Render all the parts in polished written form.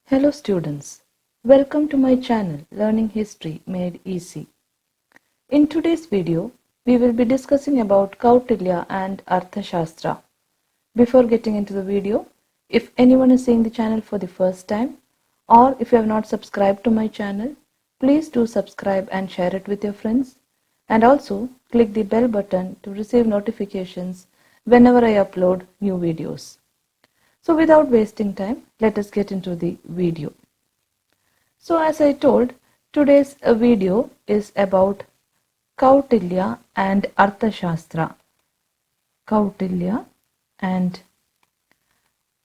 Hello students, welcome to my channel Learning History Made Easy. In today's video, we will be discussing about Kautilya and Arthashastra. Before getting into the video, if anyone is seeing the channel for the first time or if you have not subscribed to my channel, please do subscribe and share it with your friends, and also click the bell button to receive notifications whenever I upload new videos. So without wasting time, let us get into the video. So as I told, today's video is about Kautilya and Arthashastra. Kautilya and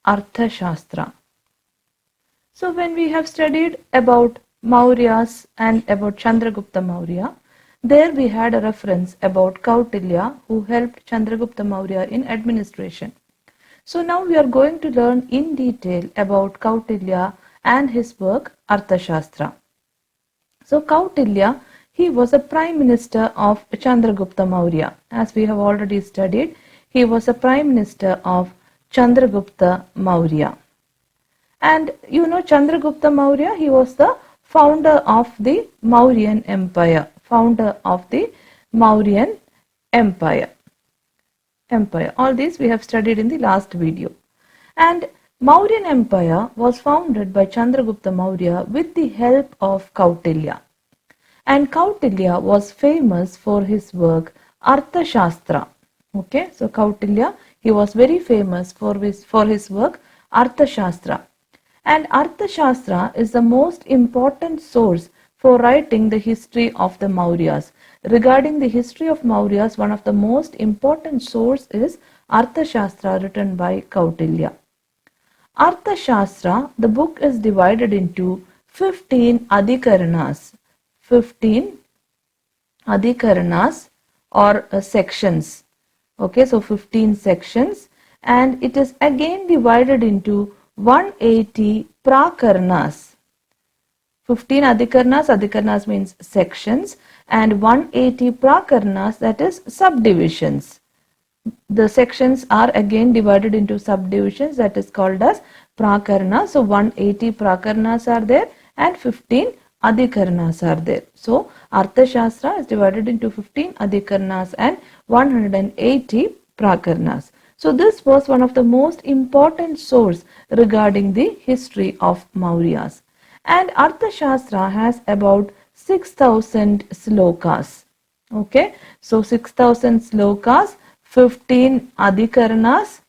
Arthashastra. So when we have studied about Mauryas and about Chandragupta Maurya, there we had a reference about Kautilya who helped Chandragupta Maurya in administration. So now we are going to learn in detail about Kautilya and his work Arthashastra. So Kautilya, he was a prime minister of Chandragupta Maurya. As we have already studied, he was a prime minister of Chandragupta Maurya. And you know Chandragupta Maurya, he was the founder of the Mauryan Empire. Founder of the Mauryan Empire. All these we have studied in the last video. And Mauryan Empire was founded by Chandragupta Maurya with the help of Kautilya. And Kautilya was famous for his work Arthashastra. Okay, so Kautilya, he was very famous for his work Arthashastra. And Arthashastra is the most important source for writing the history of the Mauryas. Regarding the history of Mauryas, one of the most important source is Arthashastra written by Kautilya. Arthashastra, the book is divided into 15 Adhikarnas. 15 Adhikarnas or sections. Okay, so 15 sections, and it is again divided into 180 Prakaranas. 15 Adhikarnas means sections, and 180 Prakaranas, that is subdivisions. The sections are again divided into subdivisions, that is called as Prakaranas. So 180 Prakaranas are there and 15 Adhikarnas are there. So Arthashastra is divided into 15 Adhikarnas and 180 Prakaranas. So this was one of the most important source regarding the history of Mauryas. And Arthashastra has about 6,000 slokas. Okay, so 6,000 slokas, 15 Adhikarnas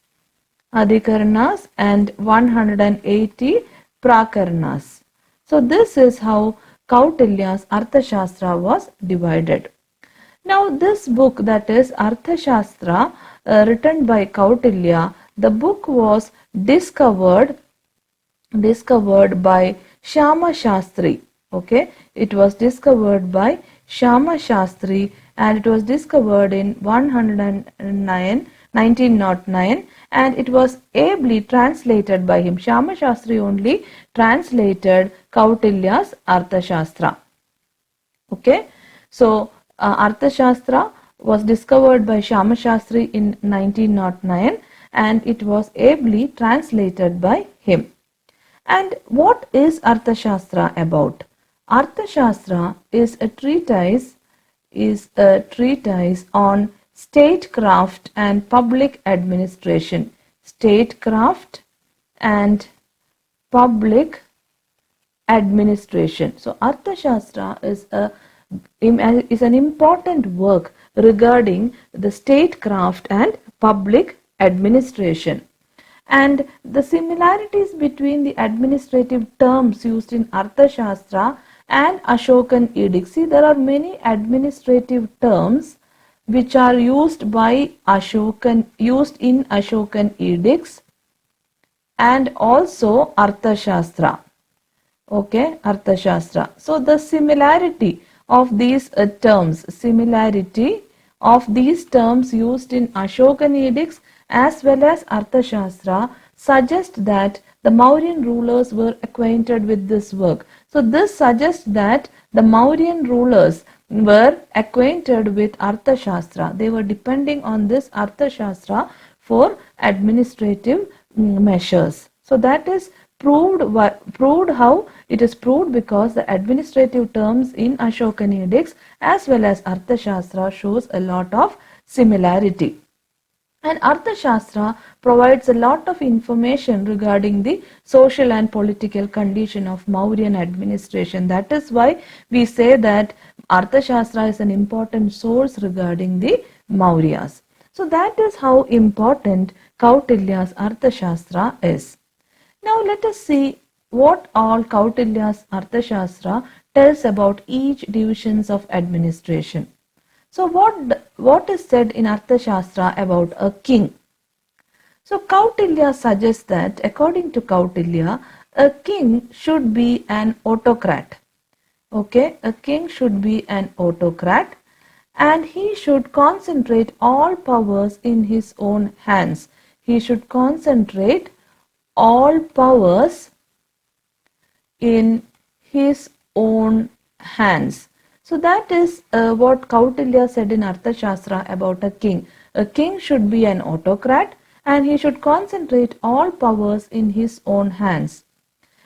and 180 Prakaranas. So this is how Kautilya's Arthashastra was divided. Now this book, that is Arthashastra, written by Kautilya, the book was discovered by Shyama Shastri. Okay, it was discovered by Shyama Shastri, and it was discovered in 1909, and it was ably translated by him. Shyama Shastri only translated Kautilya's Arthashastra. Okay, so Arthashastra was discovered by Shyama Shastri in 1909, and it was ably translated by him. And what is Arthashastra about? Arthashastra is a treatise on statecraft and public administration. Statecraft and public administration. So Arthashastra is an important work regarding the statecraft and public administration. And the similarities between the administrative terms used in Arthashastra and Ashokan edicts. See, there are many administrative terms which are used in Ashokan edicts and also Arthashastra. Okay, Arthashastra. So the similarity of these terms used in Ashokan edicts as well as Arthashastra suggest that the Mauryan rulers were acquainted with this work. So this suggests that the Mauryan rulers were acquainted with Arthashastra. They were depending on this Arthashastra for administrative measures. So that is proved how it is proved because the administrative terms in Ashokan edicts as well as Arthashastra shows a lot of similarity. And Arthashastra provides a lot of information regarding the social and political condition of Mauryan administration. That is why we say that Arthashastra is an important source regarding the Mauryas. So that is how important Kautilya's Arthashastra is. Now let us see what all Kautilya's Arthashastra tells about each divisions of administration. So what is said in Arthashastra about a king? So Kautilya suggests that according to Kautilya, a king should be an autocrat. Okay, a king should be an autocrat and he should concentrate all powers in his own hands. He should concentrate all powers in his own hands. So that is what Kautilya said in Arthashastra about a king. A king should be an autocrat and he should concentrate all powers in his own hands.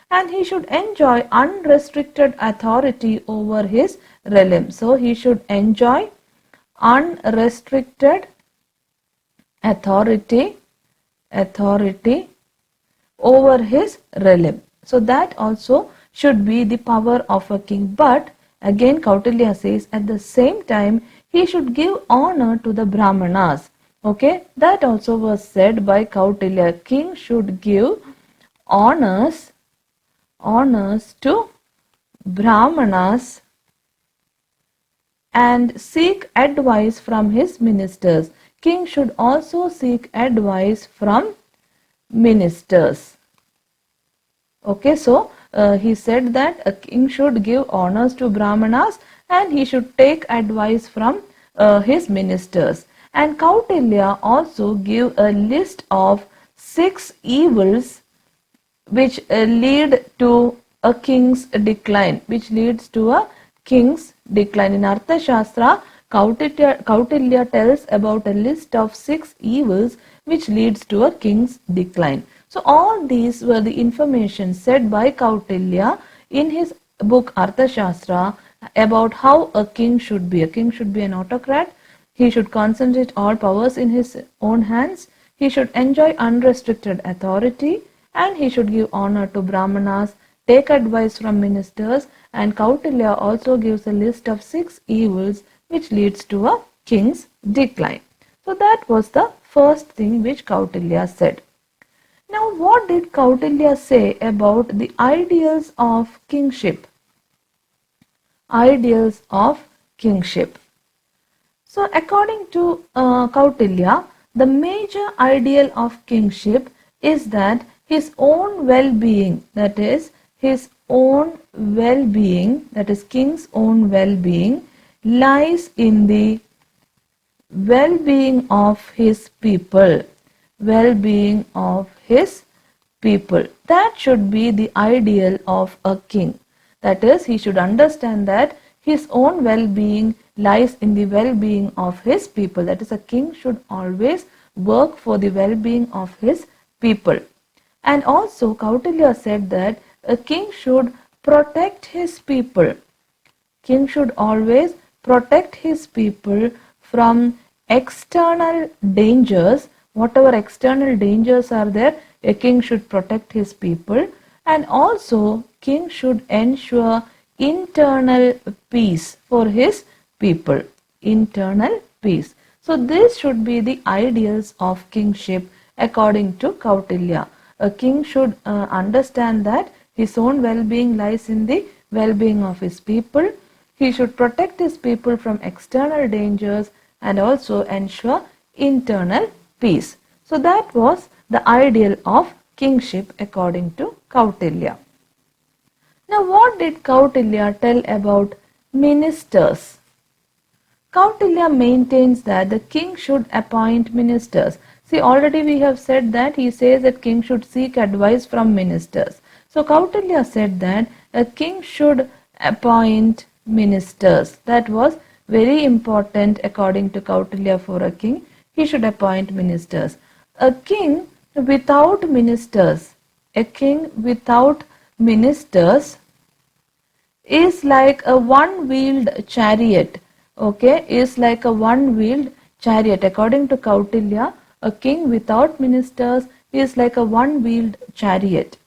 And he should enjoy unrestricted authority over his realm. So he should enjoy unrestricted authority over his realm. So that also should be the power of a king. But again Kautilya says at the same time he should give honor to the Brahmanas. Okay, that also was said by Kautilya. King should give honors to Brahmanas and seek advice from his ministers. King should also seek advice from ministers. Okay, so he said that a king should give honors to Brahmanas and he should take advice from his ministers. And Kautilya also give a list of 6 evils which lead to a king's decline, which leads to a king's decline. In Arthashastra, Kautilya tells about a list of 6 evils which leads to a king's decline. So all these were the information said by Kautilya in his book Arthashastra about how a king should be. A king should be an autocrat. He should concentrate all powers in his own hands. He should enjoy unrestricted authority and he should give honor to Brahmanas, take advice from ministers, and Kautilya also gives a list of 6 evils which leads to a king's decline. So that was the first thing which Kautilya said. Now what did Kautilya say about the ideals of kingship? Ideals of kingship. So according to Kautilya, the major ideal of kingship is that his own well-being, that is his own well-being, that is king's own well-being, lies in the well-being of his people. Well-being of his people. That should be the ideal of a king. That is, he should understand that his own well-being lies in the well-being of his people. That is, a king should always work for the well-being of his people. And also Kautilya said that a king should protect his people. King should always protect his people from external dangers. Whatever external dangers are there, a king should protect his people. And also king should ensure internal peace for his people. Internal peace. So this should be the ideals of kingship according to Kautilya. A king should understand that his own well-being lies in the well-being of his people. He should protect his people from external dangers and also ensure internal peace. So that was the ideal of kingship according to Kautilya. Now what did Kautilya tell about ministers? Kautilya maintains that the king should appoint ministers. See, already we have said that he says that king should seek advice from ministers. So Kautilya said that a king should appoint ministers. That was very important according to Kautilya for a king. He should appoint ministers. A king without ministers, a king without ministers is like a one-wheeled chariot. Okay, is like a one-wheeled chariot. According to Kautilya, a king without ministers is like a one-wheeled chariot.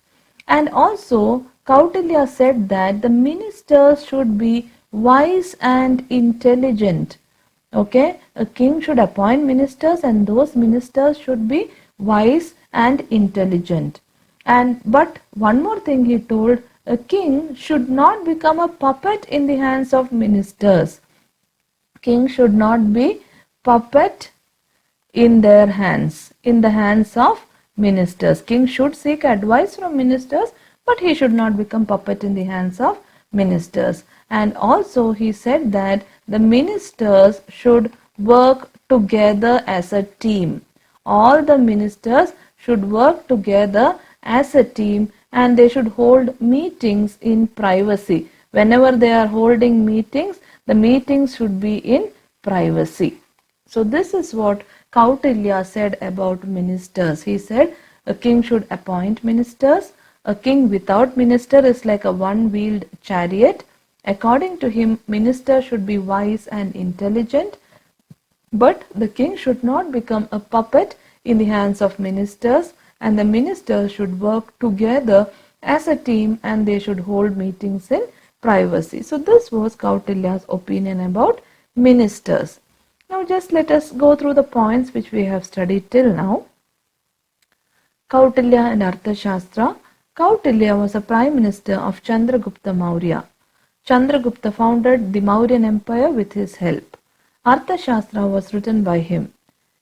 And also, Kautilya said that the ministers should be wise and intelligent. Okay, a king should appoint ministers and those ministers should be wise and intelligent. But one more thing he told, a king should not become a puppet in the hands of ministers. King should not be puppet in their hands, in the hands of ministers. King should seek advice from ministers, but he should not become puppet in the hands of ministers. And also he said that the ministers should work together as a team. All the ministers should work together as a team and they should hold meetings in privacy. Whenever they are holding meetings, the meetings should be in privacy. So this is what Kautilya said about ministers. He said a king should appoint ministers. A king without minister is like a one-wheeled chariot. According to him, ministers should be wise and intelligent, but the king should not become a puppet in the hands of ministers, and the ministers should work together as a team and they should hold meetings in privacy. So this was Kautilya's opinion about ministers. Now just let us go through the points which we have studied till now. Kautilya and Arthashastra. Kautilya was a prime minister of Chandragupta Maurya. Chandragupta founded the Mauryan Empire with his help. Arthashastra was written by him.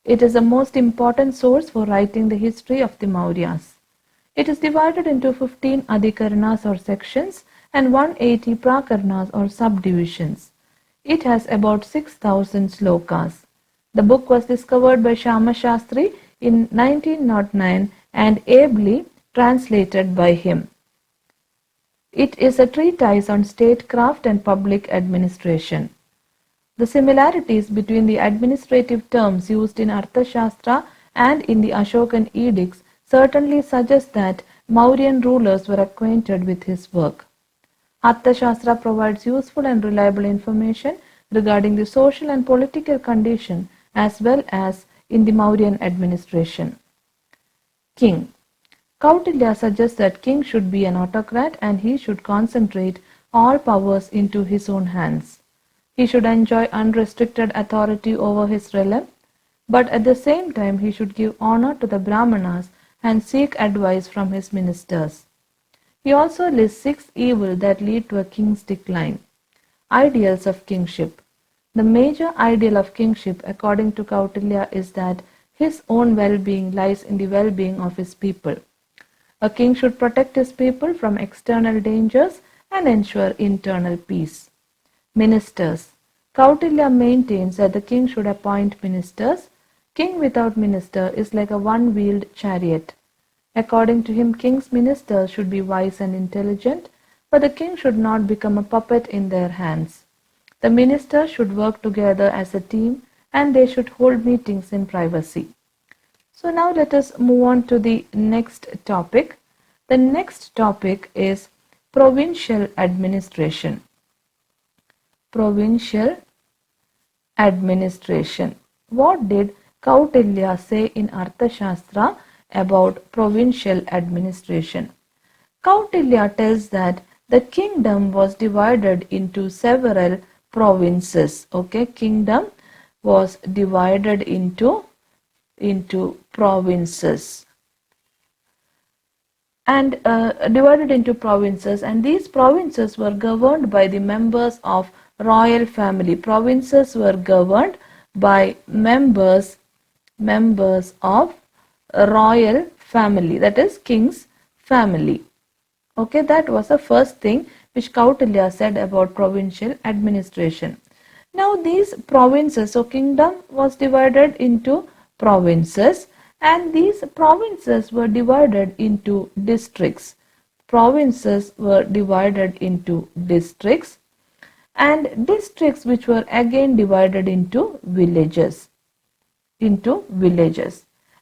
It is the most important source for writing the history of the Mauryas. It is divided into 15 Adhikarnas or sections and 180 Prakaranas or subdivisions. It has about 6,000 slokas. The book was discovered by Shyama Shastri in 1909 and ably translated by him. It is a treatise on statecraft and public administration. The similarities between the administrative terms used in Arthashastra and in the Ashokan edicts certainly suggest that Mauryan rulers were acquainted with his work. Arthashastra provides useful and reliable information regarding the social and political condition as well as in the Mauryan administration. King. Kautilya suggests that king should be an autocrat and he should concentrate all powers into his own hands. He should enjoy unrestricted authority over his realm, but at the same time he should give honor to the Brahmanas and seek advice from his ministers. He also lists 6 evils that lead to a king's decline. Ideals of kingship. The major ideal of kingship, according to Kautilya, is that his own well-being lies in the well-being of his people. A king should protect his people from external dangers and ensure internal peace. Ministers. Kautilya maintains that the king should appoint ministers. King without minister is like a one-wheeled chariot. According to him, king's ministers should be wise and intelligent, but the king should not become a puppet in their hands. The ministers should work together as a team and they should hold meetings in privacy. So now let us move on to the next topic. The next topic is provincial administration. Provincial administration. What did Kautilya say in Arthashastra about provincial administration? Kautilya tells that the kingdom was divided into several provinces. Okay, kingdom was divided into provinces and these provinces were governed by the members of royal family. Provinces were governed by members of royal family, that is king's family. Okay, that was the first thing which Kautilya said about provincial administration. Now these provinces, so kingdom was divided into provinces and these provinces were divided into districts. Provinces were divided into districts and districts which were again divided into villages.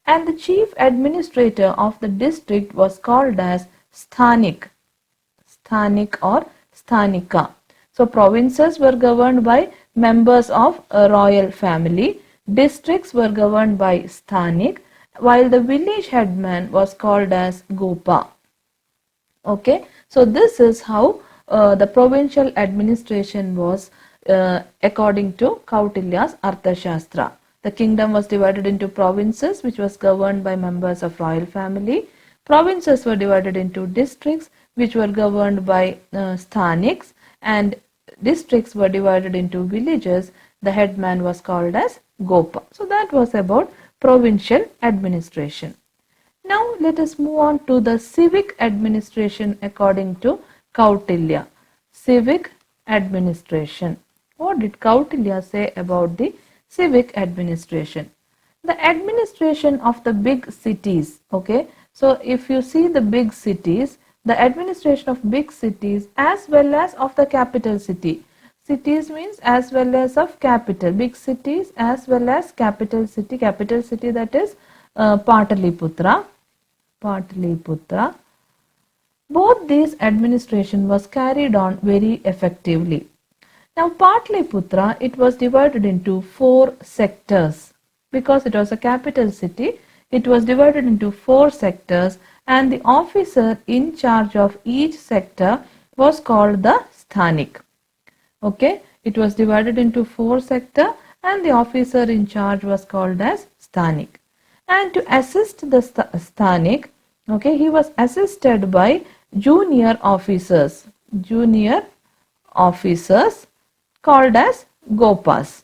and the chief administrator of the district was called as Stanik. Stanik or Stanika. So provinces were governed by members of a royal family. Districts were governed by Stanik, while the village headman was called as Gopa. Okay, so this is how the provincial administration was according to Kautilya's Arthashastra. The kingdom was divided into provinces, which was governed by members of royal family. Provinces were divided into districts, which were governed by Staniks, and districts were divided into villages. The headman was called as Gopa. So that was about provincial administration. Now let us move on to the civic administration according to Kautilya. Civic administration. What did Kautilya say about the civic administration? The administration of the big cities. Okay, so if you see the big cities, the administration of big cities as well as of the capital city. Cities means as well as of capital. Big cities as well as capital city. Capital city, that is Pataliputra. Pataliputra. Both these administration was carried on very effectively. Now Pataliputra, it was divided into 4 sectors. Because it was a capital city, it was divided into 4 sectors, and the officer in charge of each sector was called the Stanik. Okay, it was divided into 4 sectors, and the officer in charge was called as Stanik. And to assist the Stanik, okay, he was assisted by junior officers called as Gopas.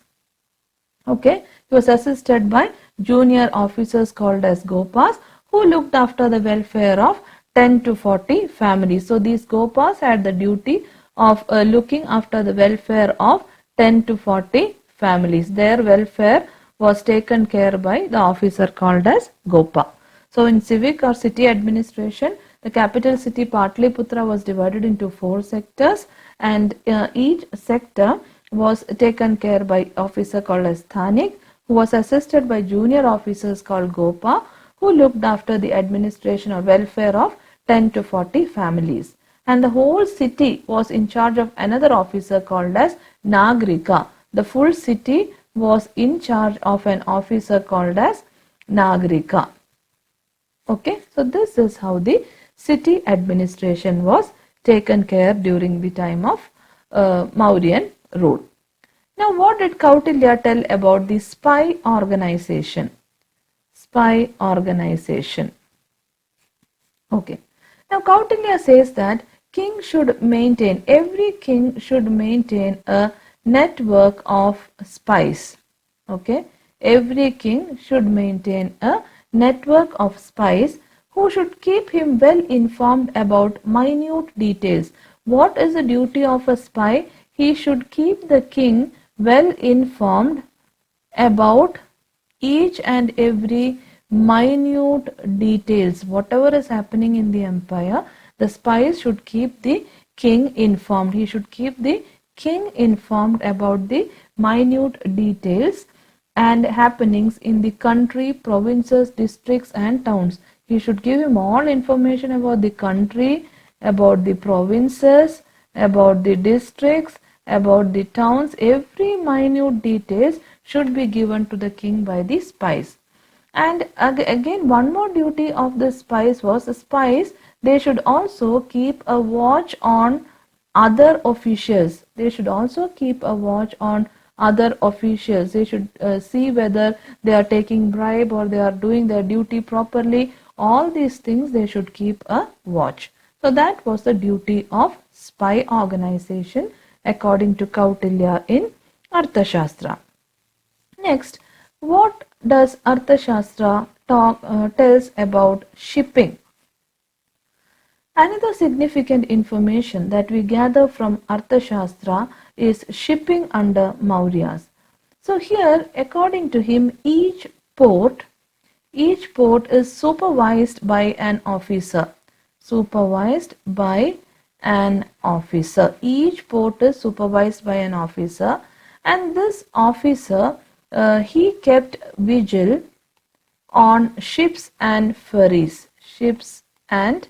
Okay, he was assisted by junior officers called as Gopas, who looked after the welfare of 10 to 40 families. So these Gopas had the duty of looking after the welfare of 10 to 40 families. Their welfare was taken care by the officer called as Gopa. So in civic or city administration, the capital city Pataliputra was divided into 4 sectors, and each sector was taken care by officer called as Stanik, who was assisted by junior officers called Gopa, who looked after the administration or welfare of 10 to 40 families. And the whole city was in charge of another officer called as Nagrika. The full city was in charge of an officer called as Nagrika. Okay, so this is how the city administration was taken care during the time of Mauryan rule. Now what did Kautilya tell about the spy organization? Spy organization. Okay. Now Kautilya says that every king should maintain a network of spies. Okay. Every king should maintain a network of spies who should keep him well informed about minute details. What is the duty of a spy? He should keep the king well informed about each and every minute details. Whatever is happening in the empire, the spies should keep the king informed. He should keep the king informed about the minute details and happenings in the country, provinces, districts and towns. He should give him all information about the country, about the provinces, about the districts, about the towns. Every minute details should be given to the king by the spies. And again, one more duty of the spies was the spies, they should also keep a watch on other officials. They should also keep a watch on other officials. They should see whether they are taking bribe or they are doing their duty properly. All these things they should keep a watch. So that was the duty of spy organization according to Kautilya in Arthashastra. Next, what does Arthashastra tells about shipping? Another significant information that we gather from Arthashastra is shipping under Mauryas. So here, according to him, each port is supervised by an officer. Supervised by an officer. Each port is supervised by an officer, and this officer he kept vigil on ships and ferries. Ships and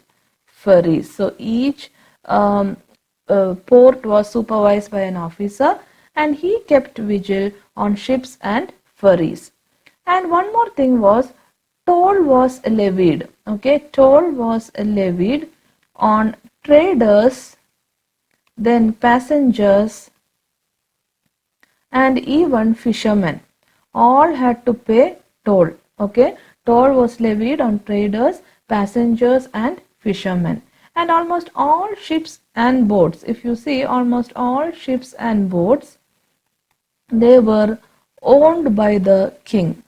ferries. So each port was supervised by an officer and he kept vigil on ships and ferries. And one more thing was toll was levied. Okay, toll was levied on traders, then passengers, and even fishermen. All had to pay toll. Okay, toll was levied on traders, passengers, and fishermen. And almost all ships and boats, if you see, almost all ships and boats, they were owned by the king.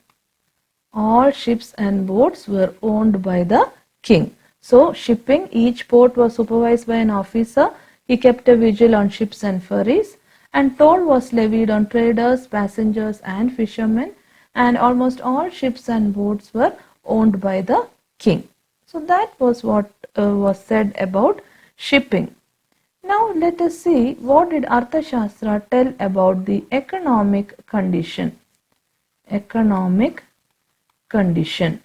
All ships and boats were owned by the king. So shipping, each port was supervised by an officer. He kept a vigil on ships and ferries, and toll was levied on traders, passengers, and fishermen, and almost all ships and boats were owned by the king. So that was what was said about shipping. Now let us see what did Arthashastra tell about the economic condition. Economic condition.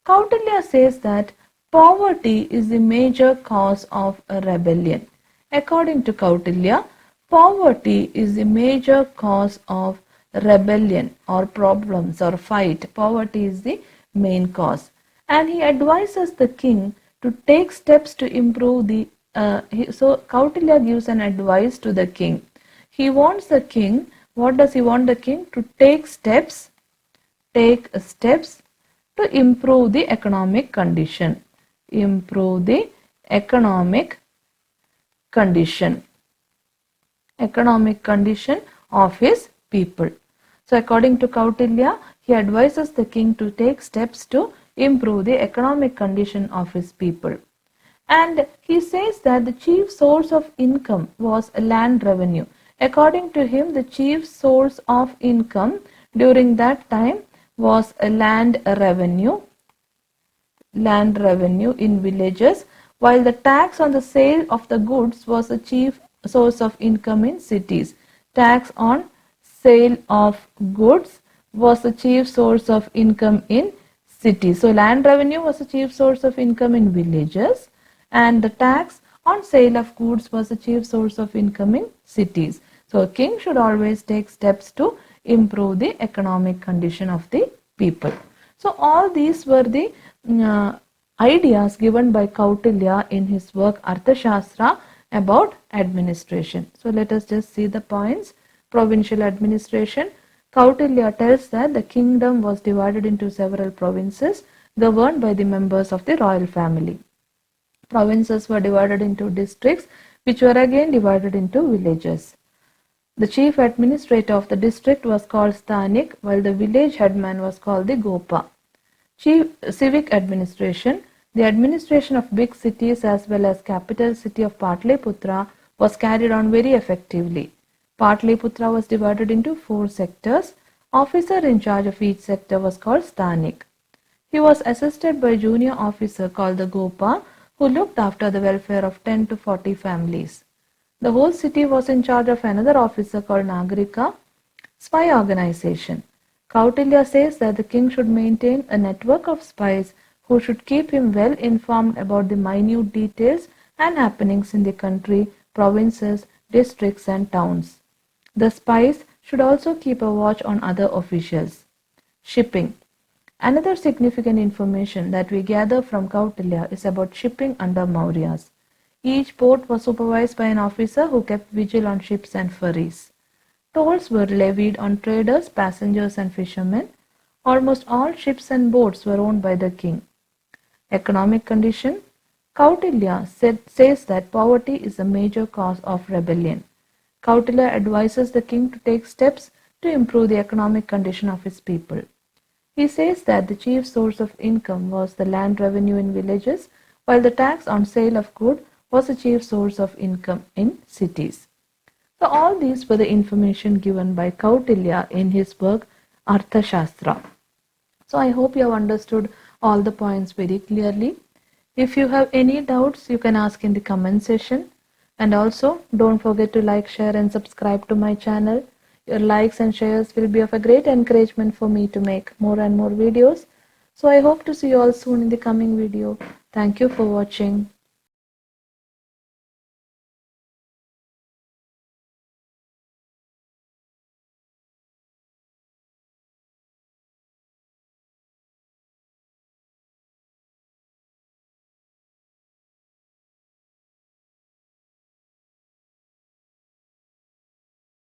Kautilya says that poverty is the major cause of a rebellion. According to Kautilya, poverty is the major cause of rebellion or problems or fight. Poverty is the main cause. And he advises the king to take steps to improve the so Kautilya gives an advice to the king. He wants the king, what does he want the king? To take steps to improve the economic condition. Improve the economic condition. Economic condition of his people. So according to Kautilya, he advises the king to take steps to improve the economic condition of his people. And he says that the chief source of income was land revenue. According to him, the chief source of income during that time was a land revenue in villages, while the tax on the sale of the goods was the chief source of income in cities. Tax on sale of goods was the chief source of income in cities. So land revenue was the chief source of income in villages, and the tax on sale of goods was the chief source of income in cities. So a king should always take steps to improve the economic condition of the people. So all these were the ideas given by Kautilya in his work Arthashastra about administration. So let us just see the points. Provincial administration. Kautilya tells that the kingdom was divided into several provinces governed by the members of the royal family. Provinces were divided into districts, which were again divided into villages. The chief administrator of the district was called Stanik, while the village headman was called the Gopa. Chief civic administration. The administration of big cities as well as capital city of Pataliputra was carried on very effectively. Pataliputra was divided into 4 sectors. Officer in charge of each sector was called Stanik. He was assisted by a junior officer called the Gopa, who looked after the welfare of 10 to 40 families. The whole city was in charge of another officer called Nagrika. Spy organization. Kautilya says that the king should maintain a network of spies who should keep him well informed about the minute details and happenings in the country, provinces, districts and towns. The spies should also keep a watch on other officials. Shipping. Another significant information that we gather from Kautilya is about shipping under Mauryas. Each port was supervised by an officer who kept vigil on ships and ferries. Tolls were levied on traders, passengers and fishermen. Almost all ships and boats were owned by the king. Economic condition. Kautilya says that poverty is a major cause of rebellion. Kautilya advises the king to take steps to improve the economic condition of his people. He says that the chief source of income was the land revenue in villages, while the tax on sale of goods was the chief source of income in cities. So all these were the information given by Kautilya in his work Arthashastra. So I hope you have understood all the points very clearly. If you have any doubts, you can ask in the comment section. And also don't forget to like, share and subscribe to my channel. Your likes and shares will be of a great encouragement for me to make more and more videos. So I hope to see you all soon in the coming video. Thank you for watching.